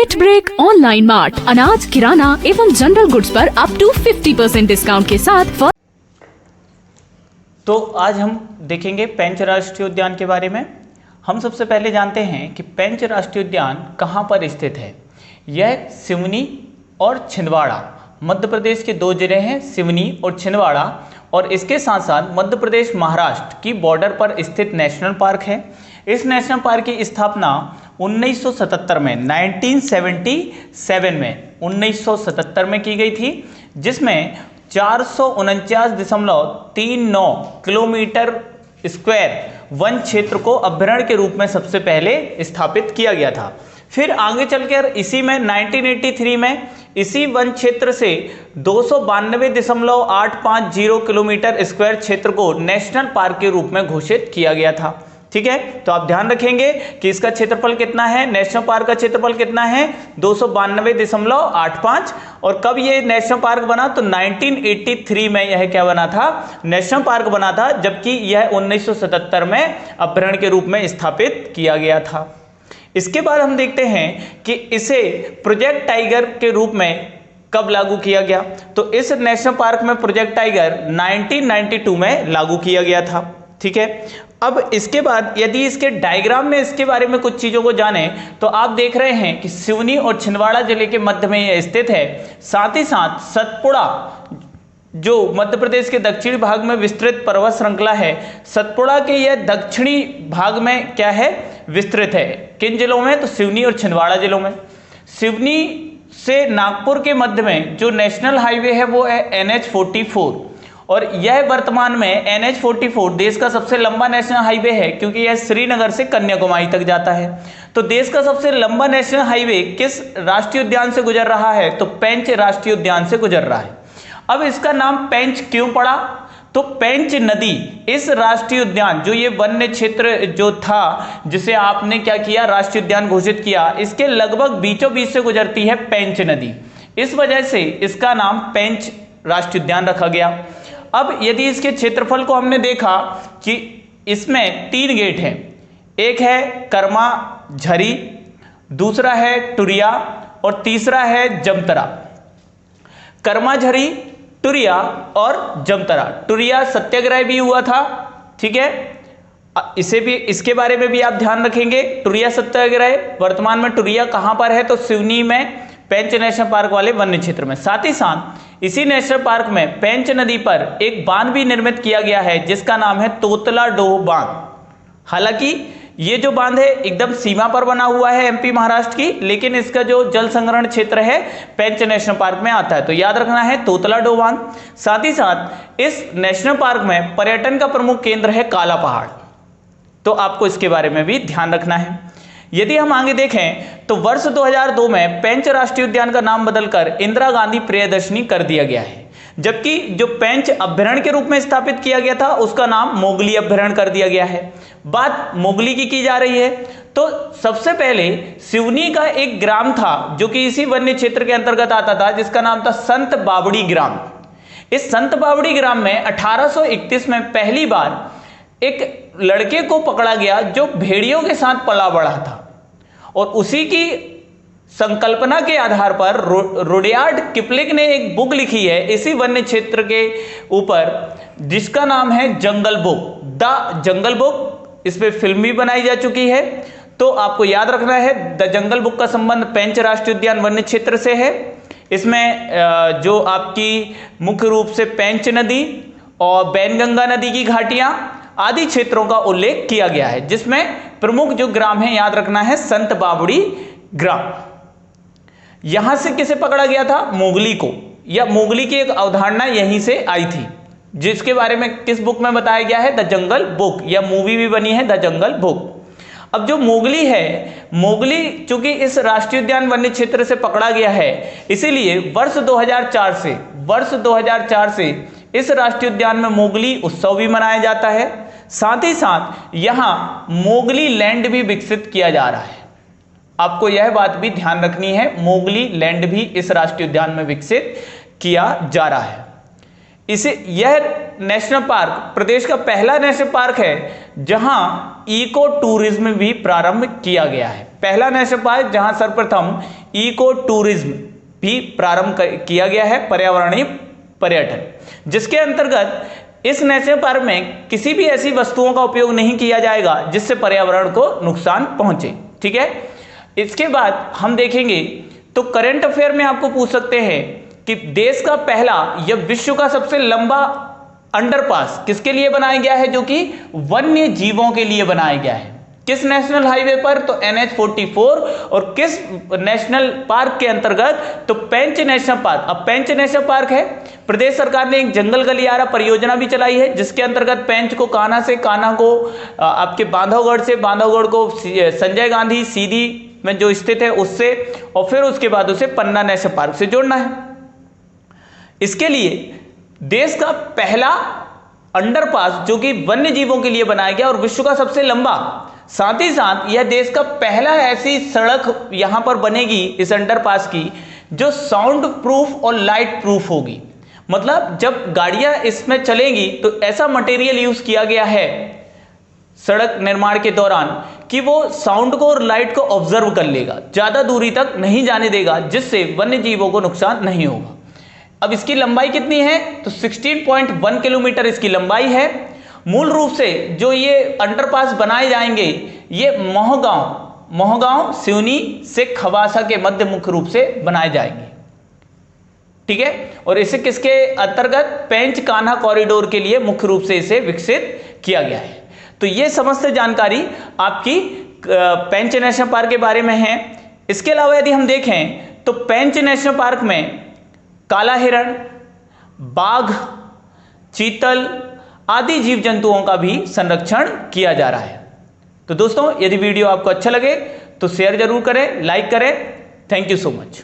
Net break online mart, अनाज, किराना एवं general goods पर अप टू 50% डिस्काउंट के साथ। तो आज हम देखेंगे पेंच राष्ट्रीय उद्यान के बारे में। हम सबसे पहले जानते हैं कि पेंच राष्ट्रीय उद्यान कहाँ पर स्थित है। यह सिवनी और छिंदवाड़ा, मध्य प्रदेश के दो जिले हैं, सिवनी और छिंदवाड़ा, और इसके साथ साथ मध्य प्रदेश महाराष्ट्र की बॉर्डर पर स्थित नेशनल पार्क है। इस नेशनल पार्क की स्थापना 1977 में 1977 में की गई थी, जिसमें 449.39 किलोमीटर स्क्वायर वन क्षेत्र को अभयारण्य के रूप में सबसे पहले स्थापित किया गया था। फिर आगे चलकर इसी में 1983 में इसी वन क्षेत्र से 292.850 किलोमीटर स्क्वायर क्षेत्र को नेशनल पार्क के रूप में घोषित किया गया था। ठीक है, तो आप ध्यान रखेंगे कि इसका क्षेत्रफल कितना है, नेशनल पार्क का क्षेत्रफल कितना है, 292.85। और कब ये नेशनल पार्क बना, तो 1983 में यह क्या बना था, नेशनल पार्क बना था, जबकि यह 1977 में अभयारण्य के रूप में स्थापित किया गया था। इसके बाद हम देखते हैं कि इसे प्रोजेक्ट टाइगर के रूप में कब लागू किया गया। तो इस नेशनल पार्क में प्रोजेक्ट टाइगर 1992 में लागू किया गया था। ठीक है, अब इसके बाद यदि इसके डायग्राम में इसके बारे में कुछ चीजों को जाने, तो आप देख रहे हैं कि सिवनी और छिंदवाड़ा जिले के मध्य में यह स्थित है। साथ ही साथ सतपुड़ा, जो मध्य प्रदेश के दक्षिणी भाग में विस्तृत पर्वत श्रृंखला है, सतपुड़ा के यह दक्षिणी भाग में क्या है, विस्तृत है। किन जिलों में, तो सिवनी और छिंदवाड़ा जिलों में। सिवनी से नागपुर के मध्य में जो नेशनल हाईवे है वो है NH44, और यह वर्तमान में NH44 देश का सबसे लंबा नेशनल हाईवे है, क्योंकि यह श्रीनगर से कन्याकुमारी तक जाता है। तो देश का सबसे लंबा नेशनल हाईवे किस राष्ट्रीय उद्यान से गुजर रहा है, तो पेंच राष्ट्रीय उद्यान से गुजर रहा है। अब इसका नाम पेंच क्यों पड़ा, तो पेंच नदी इस राष्ट्रीय उद्यान, जो ये वन्य क्षेत्र जो था जिसे आपने क्या किया, राष्ट्रीय उद्यान घोषित किया, इसके लगभग बीचों बीच से गुजरती है पेंच नदी। इस वजह से इसका नाम पेंच राष्ट्रीय उद्यान रखा गया। अब यदि इसके क्षेत्रफल को हमने देखा कि इसमें 3 गेट हैं, एक है कर्मा झरी, दूसरा है टुरिया और तीसरा है जमतरा। कर्मा झरी, टुरिया और जमतरा। टुरिया सत्याग्रह भी हुआ था। ठीक है, इसे भी, इसके बारे में भी आप ध्यान रखेंगे। टुरिया सत्याग्रह, वर्तमान में टुरिया कहां पर है, तो सिवनी में पेंच नेशनल पार्क वाले वन्य क्षेत्र में। साथ ही साथ इसी नेशनल पार्क में पेंच नदी पर एक बांध भी निर्मित किया गया है, जिसका नाम है तोतला डोह बांध। हालांकि ये जो बांध है एकदम सीमा पर बना हुआ है MP महाराष्ट्र की, लेकिन इसका जो जल संग्रहण क्षेत्र है पेंच नेशनल पार्क में आता है, तो याद रखना है तोतला डोह बांध। साथ ही साथ इस नेशनल पार्क में पर्यटन का प्रमुख केंद्र है काला पहाड़, तो आपको इसके बारे में भी ध्यान रखना है। यदि हम आगे देखें तो वर्ष 2002 में पेंच राष्ट्रीय उद्यान का नाम बदलकर इंदिरा गांधी प्रियदर्शनी कर दिया गया है, जबकि जो पेंच अभयारण्य के रूप में स्थापित किया गया था उसका नाम मोगली अभयारण्य कर दिया गया है। बात मोगली की जा रही है, तो सबसे पहले सिवनी का एक ग्राम था जो कि इसी वन्य क्षेत्र के अंतर्गत आता था, जिसका नाम था संत बावड़ी ग्राम। इस संत बावड़ी ग्राम में 1831 में पहली बार एक लड़के को पकड़ा गया जो भेड़ियों के साथ पला बढ़ा था, और उसी की संकल्पना के आधार पर रुडयार्ड किपलिंग ने एक बुक लिखी है इसी वन्य क्षेत्र के ऊपर, जिसका नाम है जंगल बुक, द जंगल बुक। इस पे फिल्म भी बनाई जा चुकी है। तो आपको याद रखना है द जंगल बुक का संबंध पेंच राष्ट्रीय उद्यान वन्य क्षेत्र से है। इसमें जो आपकी मुख्य रूप से पेंच नदी और बैनगंगा नदी की घाटियां आदि क्षेत्रों का उल्लेख किया गया है, जिसमें प्रमुख जो ग्राम है याद रखना है संत बावड़ी ग्राम। यहां से किसे पकड़ा गया था, मोगली को, या मोगली की एक अवधारणा यहीं से आई थी, जिसके बारे में किस बुक में बताया गया है, द जंगल बुक, या मूवी भी बनी है द जंगल बुक। अब जो मोगली है, मोगली चूंकि इस राष्ट्रीय उद्यान वन्य क्षेत्र से पकड़ा गया है, इसीलिए वर्ष 2004 से इस राष्ट्रीय उद्यान में मोगली उत्सव भी मनाया जाता है। साथ ही साथ यहां मोगली लैंड भी विकसित किया जा रहा है। आपको यह बात भी ध्यान रखनी है, मोगली लैंड भी इस राष्ट्रीय उद्यान में विकसित किया जा रहा है। इसे, यह नेशनल पार्क प्रदेश का पहला नेशनल पार्क है जहां इको टूरिज्म भी प्रारंभ किया गया है। पहला नेशनल पार्क जहां सर्वप्रथम इको टूरिज्म भी प्रारंभ किया गया है, पर्यावरणीय पर्यटन, जिसके अंतर्गत इस नेशनल पार्क में किसी भी ऐसी वस्तुओं का उपयोग नहीं किया जाएगा जिससे पर्यावरण को नुकसान पहुंचे। ठीक है, इसके बाद हम देखेंगे तो करंट अफेयर में आपको पूछ सकते हैं कि देश का पहला या विश्व का सबसे लंबा अंडरपास किसके लिए बनाया गया है, जो कि वन्य जीवों के लिए बनाया गया है। किस नेशनल हाईवे पर, तो NH-44, और किस नेशनल पार्क के अंतर्गत, तो पेंच नेशनल पार्क। अब पेंच नेशनल पार्क है, प्रदेश सरकार ने एक जंगल गलियारा परियोजना भी चलाई है, जिसके अंतर्गत पेंच को कान्हा से, कान्हा को आपके बांधवगढ़ से, बांधवगढ़ को संजय गांधी सीधी में जो स्थित है उससे, और फिर उसके बाद उसे पन्ना नेशनल पार्क से जोड़ना है। इसके लिए देश का पहला अंडरपास जो कि वन्य जीवों के लिए बनाया गया और विश्व का सबसे लंबा, साथ ही साथ यह देश का पहला ऐसी सड़क यहां पर बनेगी इस अंडरपास की जो साउंड प्रूफ और लाइट प्रूफ होगी। मतलब जब गाड़ियां इसमें चलेंगी तो ऐसा मटेरियल यूज किया गया है सड़क निर्माण के दौरान कि वो साउंड को और लाइट को ऑब्जर्व कर लेगा, ज्यादा दूरी तक नहीं जाने देगा, जिससे वन्य जीवों को नुकसान नहीं होगा। अब इसकी लंबाई कितनी है, तो 16.1 किलोमीटर इसकी लंबाई है। मूल रूप से जो ये अंडरपास बनाए जाएंगे ये मोहगांव सिवनी से खवासा के मध्य मुख्य रूप से बनाए जाएंगे। ठीक है, और इसे किसके अंतर्गत, पेंच कान्हा कॉरिडोर के लिए मुख्य रूप से इसे विकसित किया गया है। तो ये समस्त जानकारी आपकी पेंच नेशनल पार्क के बारे में है। इसके अलावा यदि हम देखें तो पेंच नेशनल पार्क में काला हिरण, बाघ, चीतल आदि जीव जंतुओं का भी संरक्षण किया जा रहा है। तो दोस्तों, यदि वीडियो आपको अच्छा लगे तो शेयर जरूर करें, लाइक करें। Thank you so much.